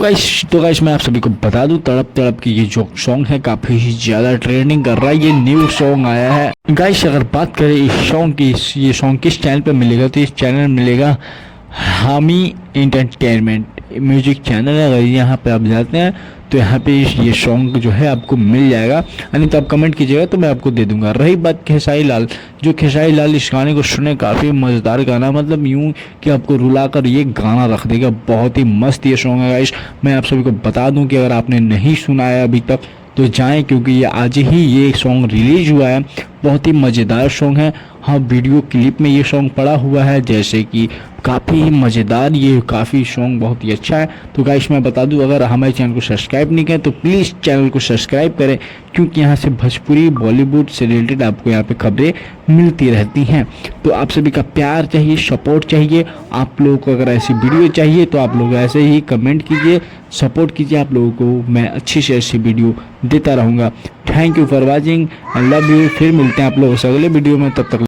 Guys मैं आप सभी को बता दूं, तड़प तड़प की ये जो सॉन्ग है काफी ज़्यादा ट्रेंडिंग कर रहा है। ये न्यू सॉन्ग आया है गाइस। अगर बात करें इस सॉन्ग की, ये सॉन्ग किस चैनल पे मिलेगा, तो इस चैनल मिलेगा हामी एंटरटेनमेंट म्यूजिक चैनल है। अगर यहाँ पे आप जाते हैं तो यहाँ पे ये सॉन्ग जो है आपको मिल जाएगा, यानी तो आप कमेंट कीजिएगा तो मैं आपको दे दूंगा। रही बात खेसारी लाल, जो खेसारी लाल इस गाने को सुने, काफ़ी मज़ेदार गाना, मतलब यूँ कि आपको रुला कर ये गाना रख देगा। बहुत ही मस्त ये सॉन्ग है गाइस। मैं आप सभी को बता दूं कि अगर आपने नहीं सुना है अभी तक तो जाएं, क्योंकि ये आज ही ये सॉन्ग रिलीज हुआ है। बहुत ही मज़ेदार सॉन्ग है। हाँ, वीडियो क्लिप में ये सॉन्ग पड़ा हुआ है, जैसे कि काफ़ी मज़ेदार, ये काफ़ी सॉन्ग बहुत ही अच्छा है। तो गाइस मैं बता दूं, अगर हमारे चैनल को सब्सक्राइब नहीं करें तो प्लीज़ चैनल को सब्सक्राइब करें, क्योंकि यहाँ से भोजपुरी बॉलीवुड से रिलेटेड आपको यहाँ पे खबरें मिलती रहती हैं। तो आप सभी का प्यार चाहिए, सपोर्ट चाहिए। आप लोगों को अगर ऐसी वीडियो चाहिए तो आप लोग ऐसे ही कमेंट कीजिए, सपोर्ट कीजिए। आप लोगों को मैं अच्छी से अच्छी वीडियो देता रहूँगा। Thank you for watching, I love you. फिर मिलते हैं आप लोगों से अगले वीडियो में, तब तक